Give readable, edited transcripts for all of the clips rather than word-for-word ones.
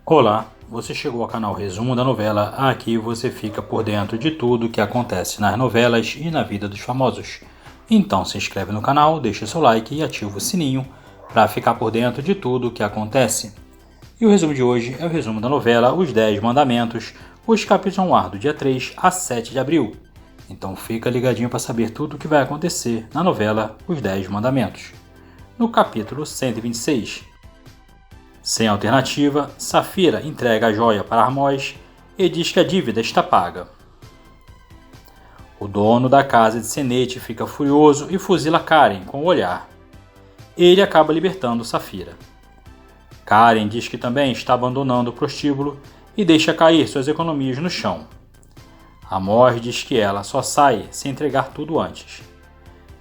Olá, você chegou ao canal Resumo da Novela. Aqui você fica por dentro de tudo que acontece nas novelas e na vida dos famosos. Então se inscreve no canal, deixa seu like e ativa o sininho para ficar por dentro de tudo que acontece. E o resumo de hoje é o resumo da novela Os 10 Mandamentos. Os capítulos vão ao ar do dia 3 a 7 de abril. Então fica ligadinho para saber tudo o que vai acontecer na novela Os 10 Mandamentos. No capítulo 126. Sem alternativa, Safira entrega a joia para Armós e diz que a dívida está paga. O dono da casa de Senete fica furioso e fuzila Karen com o olhar. Ele acaba libertando Safira. Karen diz que também está abandonando o prostíbulo e deixa cair suas economias no chão. Armós diz que ela só sai se entregar tudo antes.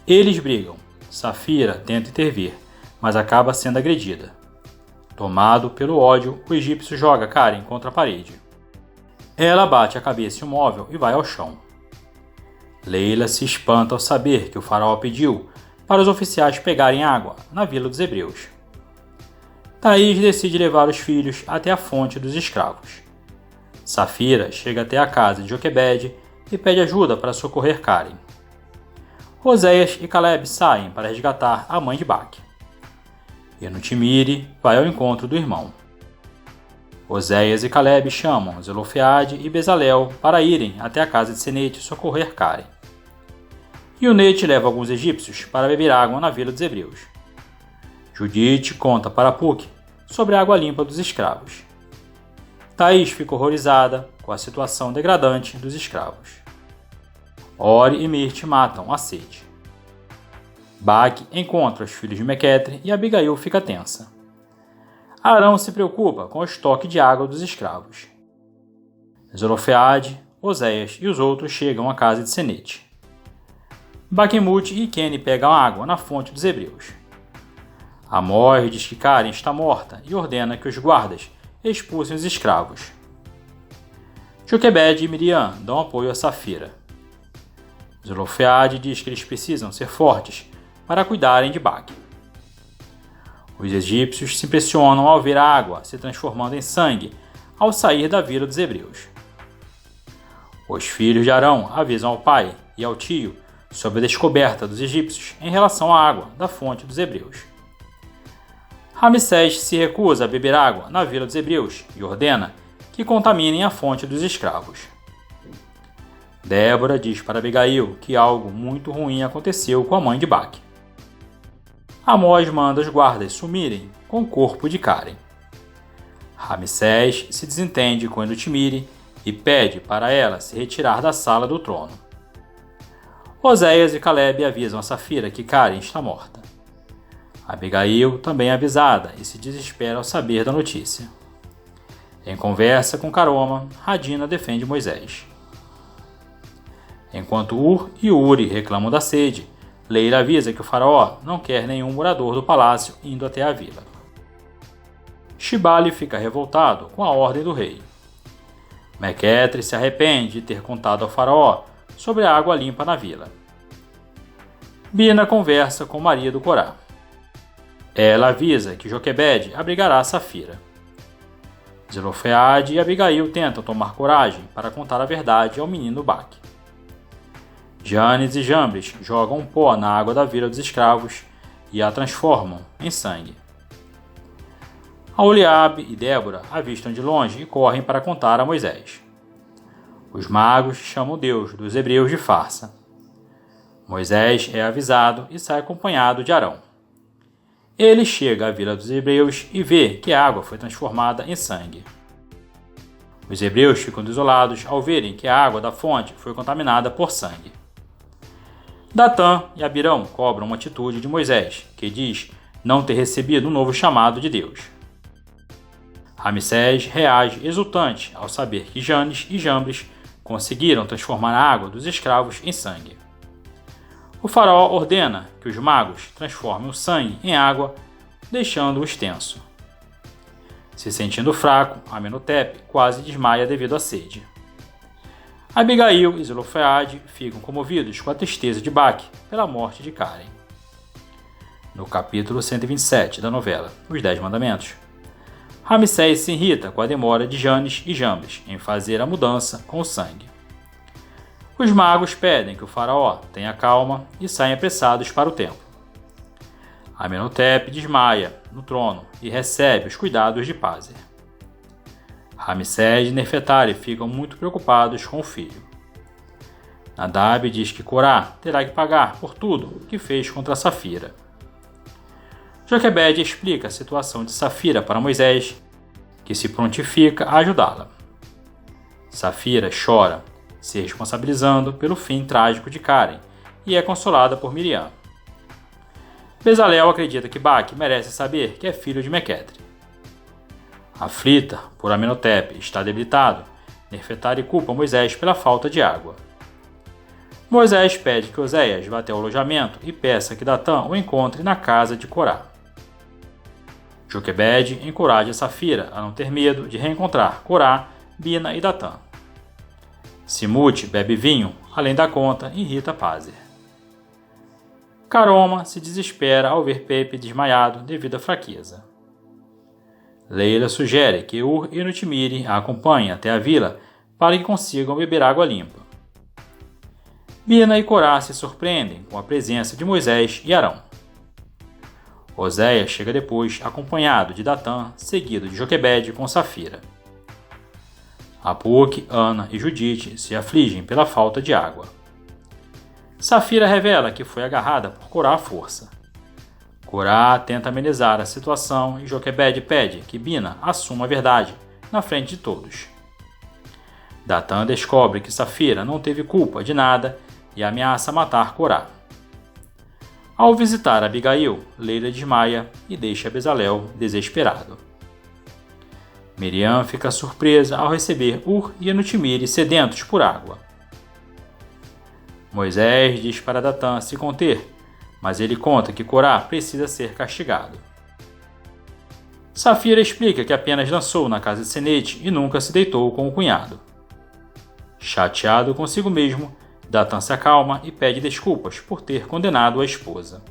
Eles brigam. Safira tenta intervir, mas acaba sendo agredida. Tomado pelo ódio, o egípcio joga Karen contra a parede. Ela bate a cabeça em um móvel e vai ao chão. Leila se espanta ao saber que o faraó pediu para os oficiais pegarem água na Vila dos Hebreus. Thaís decide levar os filhos até a fonte dos escravos. Safira chega até a casa de Joquebede e pede ajuda para socorrer Karen. Oséias e Caleb saem para resgatar a mãe de Baque. Enutimire vai ao encontro do irmão. Oséias e Caleb chamam Zelofeade e Bezalel para irem até a casa de Senete socorrer Karen. Ionete leva alguns egípcios para beber água na Vila dos Hebreus. Judite conta para Puck sobre a água limpa dos escravos. Thaís fica horrorizada com a situação degradante dos escravos. Ori e Mirte matam a sede. Baque encontra os filhos de Mequetre e Abigail fica tensa. Arão se preocupa com o estoque de água dos escravos. Zelofeade, Oséias e os outros chegam à casa de Senete. Baquemute e Quene pegam água na fonte dos Hebreus. Amós diz que Karen está morta e ordena que os guardas expulsem os escravos. Joquebede e Miriam dão apoio a Safira. Zelofeade diz que eles precisam ser fortes para cuidarem de Baque. Os egípcios se impressionam ao ver a água se transformando em sangue ao sair da Vila dos Hebreus. Os filhos de Arão avisam ao pai e ao tio sobre a descoberta dos egípcios em relação à água da fonte dos Hebreus. Ramsés se recusa a beber água na Vila dos Hebreus e ordena que contaminem a fonte dos escravos. Débora diz para Abigail que algo muito ruim aconteceu com a mãe de Baque. Amós manda os guardas sumirem com o corpo de Karen. Ramsés se desentende com Enutimire e pede para ela se retirar da sala do trono. Oséias e Caleb avisam a Safira que Karen está morta. Abigail também é avisada e se desespera ao saber da notícia. Em conversa com Caroma, Radina defende Moisés. Enquanto Ur e Uri reclamam da sede, Leila avisa que o faraó não quer nenhum morador do palácio indo até a vila. Shibali fica revoltado com a ordem do rei. Mequetre se arrepende de ter contado ao faraó sobre a água limpa na vila. Bina conversa com o marido Corá. Ela avisa que Joquebede abrigará Safira. Zelofeade e Abigail tentam tomar coragem para contar a verdade ao menino Baque. Janes e Jambres jogam um pó na água da Vila dos Escravos e a transformam em sangue. Aholiabe e Débora avistam de longe e correm para contar a Moisés. Os magos chamam o Deus dos Hebreus de farsa. Moisés é avisado e sai acompanhado de Arão. Ele chega à Vila dos Hebreus e vê que a água foi transformada em sangue. Os hebreus ficam desolados ao verem que a água da fonte foi contaminada por sangue. Datã e Abirão cobram uma atitude de Moisés, que diz não ter recebido um novo chamado de Deus. Ramsés reage exultante ao saber que Janes e Jambres conseguiram transformar a água dos escravos em sangue. O faraó ordena que os magos transformem o sangue em água, deixando-o extenso. Se sentindo fraco, Amenhotep quase desmaia devido à sede. Abigail e Zelofeade ficam comovidos com a tristeza de Baque pela morte de Karen. No capítulo 127 da novela Os 10 Mandamentos, Ramsés se irrita com a demora de Janes e Jambres em fazer a mudança com o sangue. Os magos pedem que o faraó tenha calma e saem apressados para o templo. Amenhotep desmaia no trono e recebe os cuidados de Pazer. Ramsés e Nefertari ficam muito preocupados com o filho. Nadab diz que Corá terá que pagar por tudo que fez contra Safira. Joquebede explica a situação de Safira para Moisés, que se prontifica a ajudá-la. Safira chora, se responsabilizando pelo fim trágico de Karen, e é consolada por Miriam. Bezalel acredita que Baque merece saber que é filho de Mequetre. Aflita por Amenhotep estar debilitado, Nefertari culpa Moisés pela falta de água. Moisés pede que Oséias vá até o alojamento e peça que Datã o encontre na casa de Corá. Joquebede encoraja Safira a não ter medo de reencontrar Corá, Bina e Datã. Simute bebe vinho, além da conta, e irrita Pazer. Caroma se desespera ao ver Pepe desmaiado devido à fraqueza. Leila sugere que Ur e Nutimiri a acompanhem até a vila para que consigam beber água limpa. Bina e Corá se surpreendem com a presença de Moisés e Arão. Oséias chega depois acompanhado de Datã, seguido de Joquebede com Safira. Apuque, Ana e Judite se afligem pela falta de água. Safira revela que foi agarrada por Corá à força. Corá tenta amenizar a situação e Joquebede pede que Bina assuma a verdade na frente de todos. Datã descobre que Safira não teve culpa de nada e ameaça matar Corá. Ao visitar Abigail, Leila desmaia e deixa Bezalel desesperado. Miriam fica surpresa ao receber Ur e Nutimiri sedentos por água. Moisés diz para Datã se conter, mas ele conta que Corá precisa ser castigado. Safira explica que apenas dançou na casa de Senete e nunca se deitou com o cunhado. Chateado consigo mesmo, Datã se acalma e pede desculpas por ter condenado a esposa.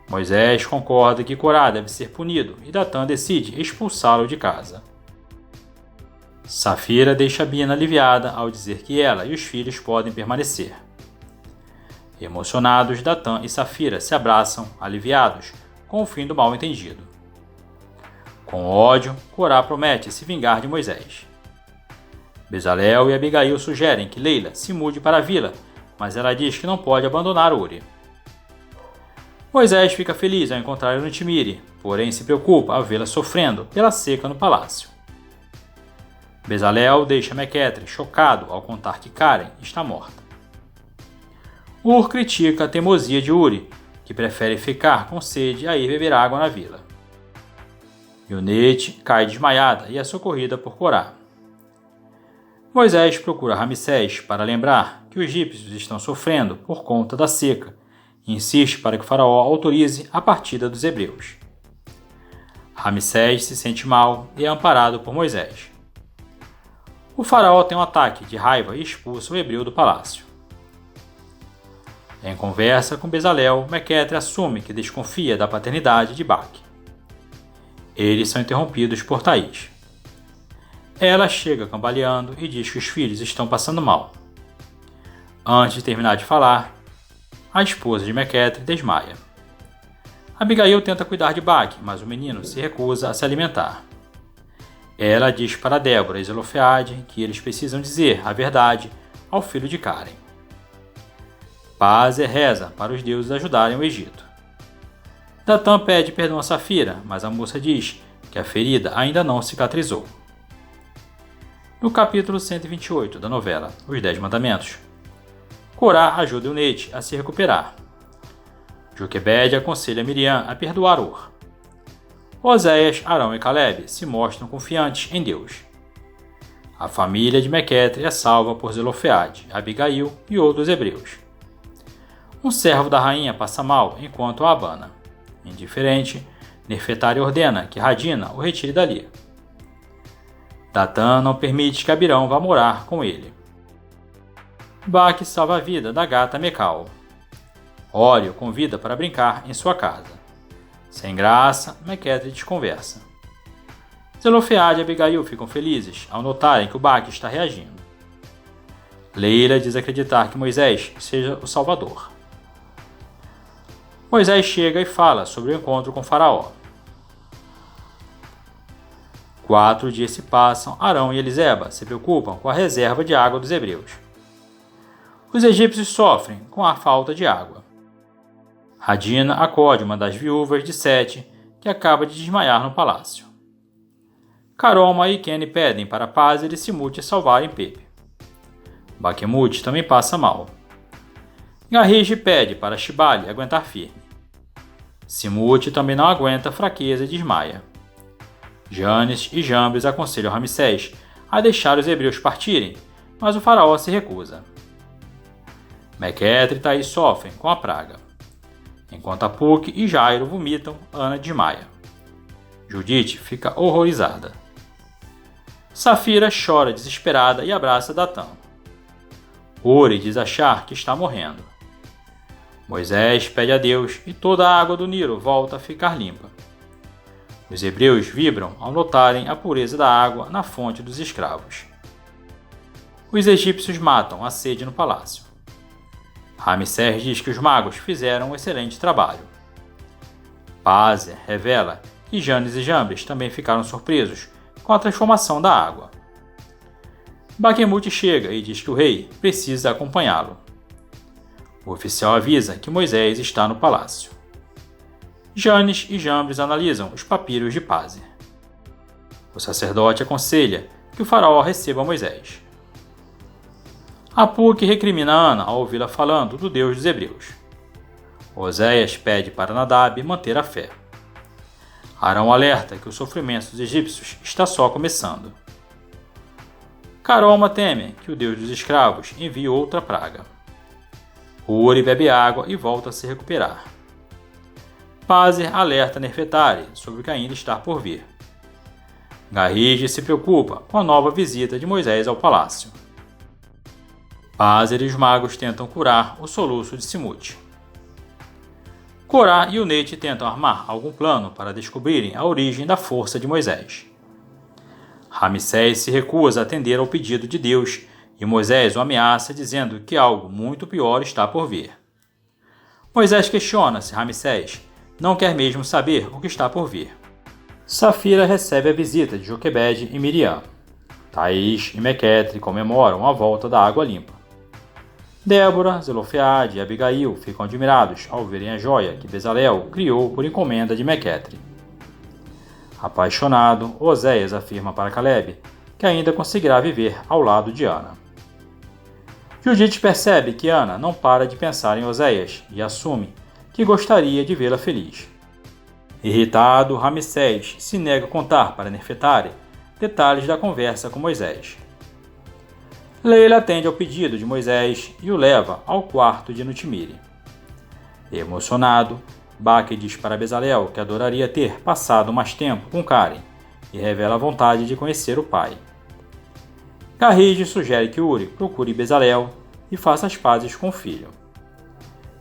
Moisés concorda que Corá deve ser punido e Datã decide expulsá-lo de casa. Safira deixa Bina aliviada ao dizer que ela e os filhos podem permanecer. Emocionados, Datã e Safira se abraçam, aliviados, com o fim do mal-entendido. Com ódio, Corá promete se vingar de Moisés. Bezalel e Abigail sugerem que Leila se mude para a vila, mas ela diz que não pode abandonar Uri. Moisés fica feliz ao encontrar Nutimiri, porém se preocupa ao vê-la sofrendo pela seca no palácio. Bezalel deixa Mequetre chocado ao contar que Karen está morta. Ur critica a teimosia de Uri, que prefere ficar com sede a ir beber água na vila. Yonete cai desmaiada e é socorrida por Corá. Moisés procura Ramsés para lembrar que os egípcios estão sofrendo por conta da seca e insiste para que o faraó autorize a partida dos hebreus. Ramsés se sente mal e é amparado por Moisés. O faraó tem um ataque de raiva e expulsa o hebreu do palácio. Em conversa com Bezalel, Mequetre assume que desconfia da paternidade de Baque. Eles são interrompidos por Thaís. Ela chega cambaleando e diz que os filhos estão passando mal. Antes de terminar de falar, a esposa de Mequetre desmaia. Abigail tenta cuidar de Baque, mas o menino se recusa a se alimentar. Ela diz para Débora e Zelofeade que eles precisam dizer a verdade ao filho de Karen. Pazer reza para os deuses ajudarem o Egito. Datã pede perdão a Safira, mas a moça diz que a ferida ainda não cicatrizou. No capítulo 128 da novela Os 10 Mandamentos, Corá ajuda Yonete a se recuperar. Joquebede aconselha Miriam a perdoar Ur. Oséias, Arão e Caleb se mostram confiantes em Deus. A família de Mequetre é salva por Zelofeade, Abigail e outros hebreus. Um servo da rainha passa mal enquanto a abana. Indiferente, Nefertari ordena que Radina o retire dali. Datã não permite que Abirão vá morar com ele. Baque salva a vida da gata Mecal. Ório convida para brincar em sua casa. Sem graça, Mequetre desconversa. Zelofeade e Abigail ficam felizes ao notarem que o Baque está reagindo. Leila diz acreditar que Moisés seja o Salvador. Moisés chega e fala sobre o encontro com Faraó. 4 dias se passam, Arão e Eliseba se preocupam com a reserva de água dos hebreus. Os egípcios sofrem com a falta de água. Radina acode uma das viúvas de Sete, que acaba de desmaiar no palácio. Caroma e Kenny pedem para Pazer e Simute salvarem Pepe. Bakhemut também passa mal. Garrige pede para Shibali aguentar firme. Simute também não aguenta a fraqueza e desmaia. Janes e Jambres aconselham Ramsés a deixar os hebreus partirem, mas o faraó se recusa. Mequetre e Thaís sofrem com a praga. Enquanto Apuque e Jairo vomitam, Ana desmaia. Judite fica horrorizada. Safira chora desesperada e abraça Datã. Uri diz achar que está morrendo. Moisés pede a Deus e toda a água do Nilo volta a ficar limpa. Os hebreus vibram ao notarem a pureza da água na fonte dos escravos. Os egípcios matam a sede no palácio. Ramsés diz que os magos fizeram um excelente trabalho. Pazer revela que Janes e Jambres também ficaram surpresos com a transformação da água. Bakhemut chega e diz que o rei precisa acompanhá-lo. O oficial avisa que Moisés está no palácio. Janes e Jambres analisam os papiros de Pazer. O sacerdote aconselha que o faraó receba Moisés. Apuque recrimina Ana ao ouvi-la falando do Deus dos hebreus. Oséias pede para Nadab manter a fé. Arão alerta que o sofrimento dos egípcios está só começando. Caroma teme que o Deus dos escravos envie outra praga. Uri bebe água e volta a se recuperar. Pazer alerta Nerfetari sobre o que ainda está por vir. Garrige se preocupa com a nova visita de Moisés ao palácio. Pazer e os magos tentam curar o soluço de Simute. Corá e Unete tentam armar algum plano para descobrirem a origem da força de Moisés. Ramsés se recusa a atender ao pedido de Deus e Moisés o ameaça dizendo que algo muito pior está por vir. Moisés questiona se Ramsés não quer mesmo saber o que está por vir. Safira recebe a visita de Joquebede e Miriam. Thaís e Mequetre comemoram a volta da água limpa. Débora, Zelofeade e Abigail ficam admirados ao verem a joia que Bezalel criou por encomenda de Mequetre. Apaixonado, Oséias afirma para Caleb que ainda conseguirá viver ao lado de Ana. Judite percebe que Ana não para de pensar em Oséias e assume que gostaria de vê-la feliz. Irritado, Ramsés se nega a contar para Nerfetari detalhes da conversa com Moisés. Leila atende ao pedido de Moisés e o leva ao quarto de Nutimiri. Emocionado, Baque diz para Bezalel que adoraria ter passado mais tempo com Karen e revela a vontade de conhecer o pai. Garrige sugere que Uri procure Bezalel e faça as pazes com o filho.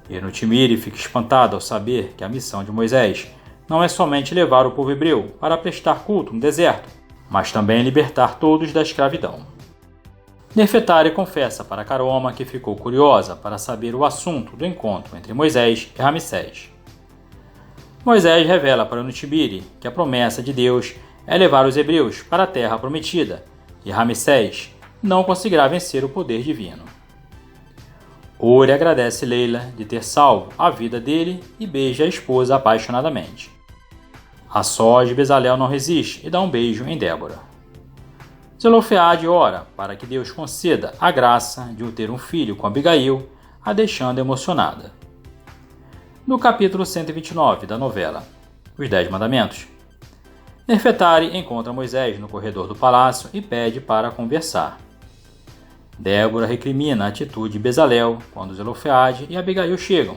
Nutimiri fica espantado ao saber que a missão de Moisés não é somente levar o povo hebreu para prestar culto no deserto, mas também libertar todos da escravidão. Nerfetari confessa para Caroma que ficou curiosa para saber o assunto do encontro entre Moisés e Ramsés. Moisés revela para Nutimiri que a promessa de Deus é levar os hebreus para a terra prometida e Ramsés não conseguirá vencer o poder divino. Uri agradece Leila de ter salvo a vida dele e beija a esposa apaixonadamente. A sós de Bezalel não resiste e dá um beijo em Débora. Zelofeade ora para que Deus conceda a graça de ter um filho com Abigail, a deixando emocionada. No capítulo 129 da novela Os 10 Mandamentos, Nerfetari encontra Moisés no corredor do palácio e pede para conversar. Débora recrimina a atitude de Bezalel quando Zelofeade e Abigail chegam,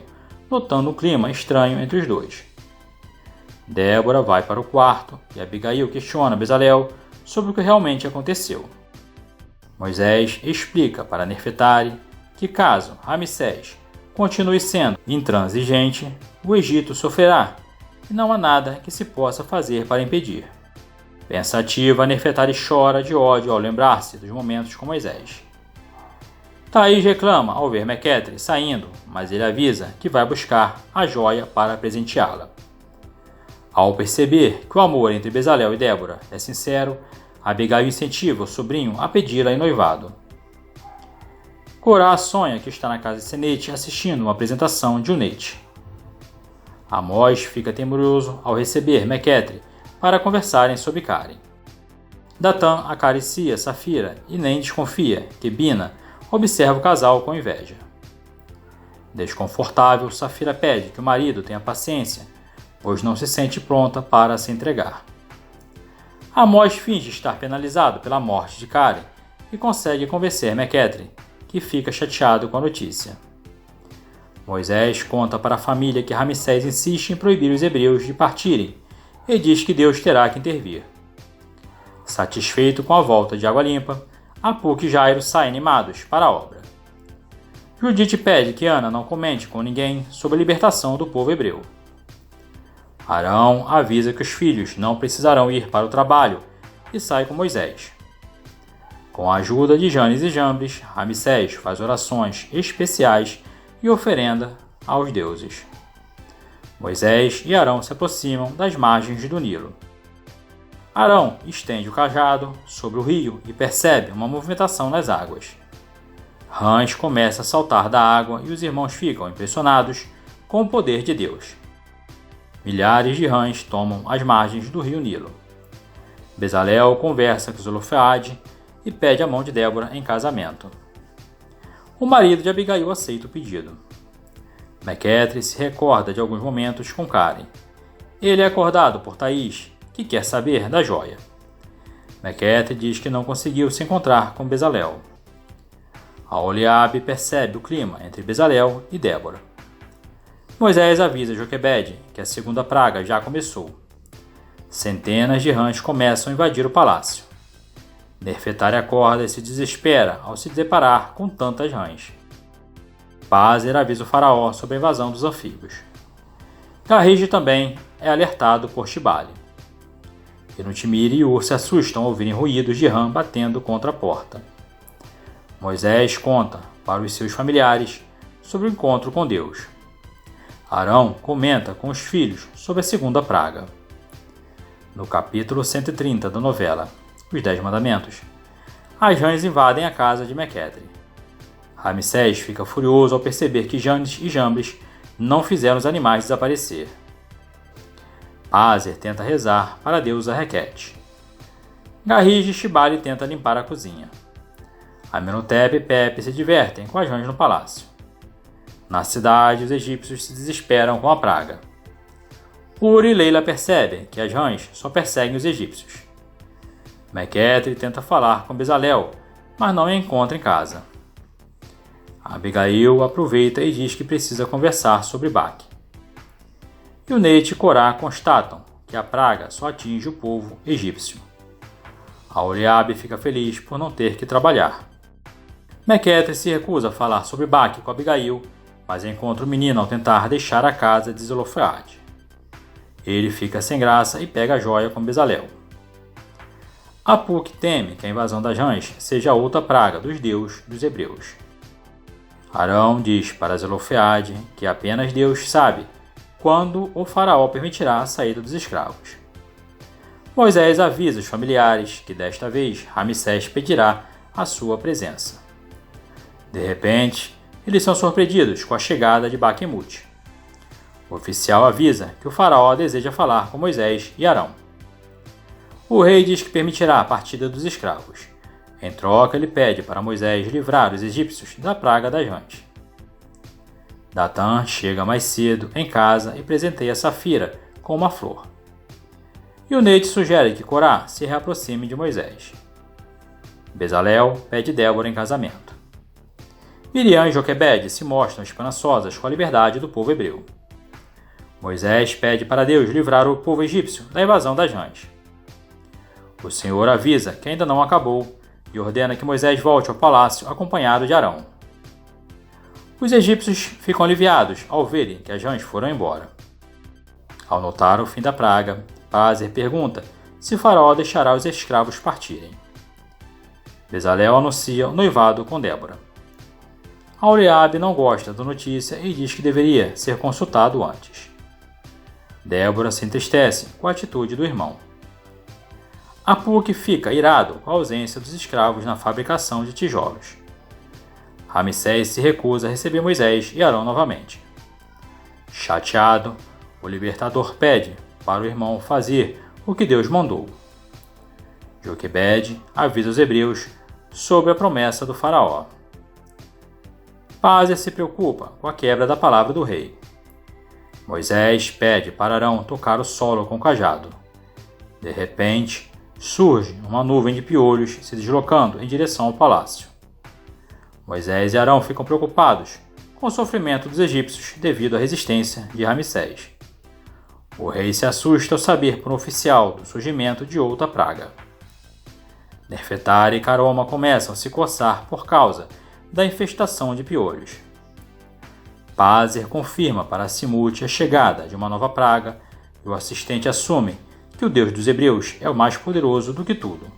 notando um clima estranho entre os dois. Débora vai para o quarto e Abigail questiona Bezalel sobre o que realmente aconteceu. Moisés explica para Nerfetari que caso Ramsés continue sendo intransigente, o Egito sofrerá e não há nada que se possa fazer para impedir. Pensativa, Nefertari chora de ódio ao lembrar-se dos momentos com Moisés. Thaís reclama ao ver Mequetre saindo, mas ele avisa que vai buscar a joia para presenteá-la. Ao perceber que o amor entre Bezalel e Débora é sincero, Abigail incentiva o sobrinho a pedi-la em noivado. Corá sonha que está na casa de Senete assistindo uma apresentação de Unete. Amós fica temeroso ao receber Mequetre para conversarem sobre Karen. Datã acaricia Safira e nem desconfia que Bina observa o casal com inveja. Desconfortável, Safira pede que o marido tenha paciência, pois não se sente pronta para se entregar. Amós finge estar penalizado pela morte de Karen e consegue convencer Mequetre, que fica chateado com a notícia. Moisés conta para a família que Ramsés insiste em proibir os hebreus de partirem e diz que Deus terá que intervir. Satisfeito com a volta de Água Limpa, Apuque e Jairo saem animados para a obra. Judite pede que Ana não comente com ninguém sobre a libertação do povo hebreu. Arão avisa que os filhos não precisarão ir para o trabalho e sai com Moisés. Com a ajuda de Janes e Jambres, Ramsés faz orações especiais e oferenda aos deuses. Moisés e Arão se aproximam das margens do Nilo. Arão estende o cajado sobre o rio e percebe uma movimentação nas águas. Rãs começa a saltar da água e os irmãos ficam impressionados com o poder de Deus. Milhares de rãs tomam as margens do rio Nilo. Bezalel conversa com Zelofehade e pede a mão de Débora em casamento. O marido de Abigail aceita o pedido. Mequetre se recorda de alguns momentos com Karen. Ele é acordado por Thaís, que quer saber da joia. Mequetre diz que não conseguiu se encontrar com Bezalel. Aholiabe percebe o clima entre Bezalel e Débora. Moisés avisa Joquebede que a segunda praga já começou. Centenas de rãs começam a invadir o palácio. Nefertari acorda e se desespera ao se deparar com tantas rãs. Pázer avisa o faraó sobre a invasão dos anfíbios. Garrige também é alertado por Shibali. Enutimir e Ur se assustam ao ouvirem ruídos de rã batendo contra a porta. Moisés conta para os seus familiares sobre o encontro com Deus. Arão comenta com os filhos sobre a segunda praga. No capítulo 130 da novela Os 10 Mandamentos, as rãs invadem a casa de Mequetre. Ramsés fica furioso ao perceber que Janes e Jambres não fizeram os animais desaparecer. Pázer tenta rezar para a deusa Requete. Garrige e Shibali tenta limpar a cozinha. Amenhotep e Pepe se divertem com as rãs no palácio. Na cidade, os egípcios se desesperam com a praga. Uri e Leila percebem que as rãs só perseguem os egípcios. Mequetre tenta falar com Bezalel, mas não a encontra em casa. Abigail aproveita e diz que precisa conversar sobre Baque. Unete e Corá constatam que a praga só atinge o povo egípcio. Aholiabe fica feliz por não ter que trabalhar. Mequetre se recusa a falar sobre Baque com Abigail, mas encontra o menino ao tentar deixar a casa de Zelofehade. Ele fica sem graça e pega a joia com Bezalel. Apuque teme que a invasão das rãs seja outra praga dos deuses dos hebreus. Arão diz para Zelofehade que apenas Deus sabe quando o faraó permitirá a saída dos escravos. Moisés avisa os familiares que desta vez Ramsés pedirá a sua presença. De repente, eles são surpreendidos com a chegada de Baquemute. O oficial avisa que o faraó deseja falar com Moisés e Arão. O rei diz que permitirá a partida dos escravos. Em troca, ele pede para Moisés livrar os egípcios da praga das rãs. Datã chega mais cedo em casa e presenteia Safira com uma flor. Unete sugere que Corá se reaproxime de Moisés. Bezalel pede Débora em casamento. Miriam e Joquebede se mostram esperançosas com a liberdade do povo hebreu. Moisés pede para Deus livrar o povo egípcio da invasão das rãs. O Senhor avisa que ainda não acabou e ordena que Moisés volte ao palácio acompanhado de Arão. Os egípcios ficam aliviados ao verem que as rãs foram embora. Ao notar o fim da praga, Pázer pergunta se Faraó deixará os escravos partirem. Bezalel anuncia o noivado com Débora. Aholiabe não gosta da notícia e diz que deveria ser consultado antes. Débora se entristece com a atitude do irmão. Apuque fica irado com a ausência dos escravos na fabricação de tijolos. Ramsés se recusa a receber Moisés e Arão novamente. Chateado, o libertador pede para o irmão fazer o que Deus mandou. Joquebede avisa os hebreus sobre a promessa do faraó. Pázer se preocupa com a quebra da palavra do rei. Moisés pede para Arão tocar o solo com o cajado. De repente, surge uma nuvem de piolhos se deslocando em direção ao palácio. Moisés e Arão ficam preocupados com o sofrimento dos egípcios devido à resistência de Ramsés. O rei se assusta ao saber por um oficial do surgimento de outra praga. Nefertari e Caroma começam a se coçar por causa da infestação de piolhos. Pázer confirma para Simute a chegada de uma nova praga e o assistente assume que o Deus dos hebreus é o mais poderoso do que tudo.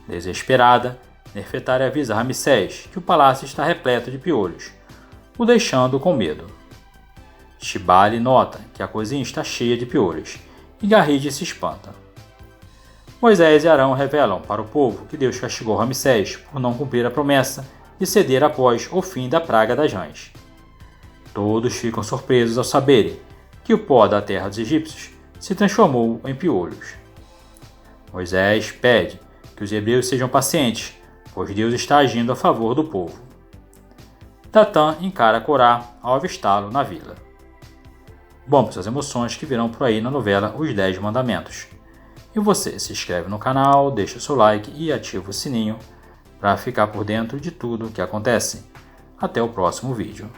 Desesperada, Nefertari avisa Ramsés que o palácio está repleto de piolhos, o deixando com medo. Shibali nota que a cozinha está cheia de piolhos e Garride se espanta. Moisés e Arão revelam para o povo que Deus castigou Ramsés por não cumprir a promessa de ceder após o fim da praga das rãs. Todos ficam surpresos ao saberem que o pó da terra dos egípcios se transformou em piolhos. Moisés pede que os hebreus sejam pacientes, pois Deus está agindo a favor do povo. Datã encara Corá ao avistá-lo na vila. Bom, para as emoções que virão por aí na novela Os 10 Mandamentos. E você se inscreve no canal, deixa o seu like e ativa o sininho para ficar por dentro de tudo o que acontece. Até o próximo vídeo.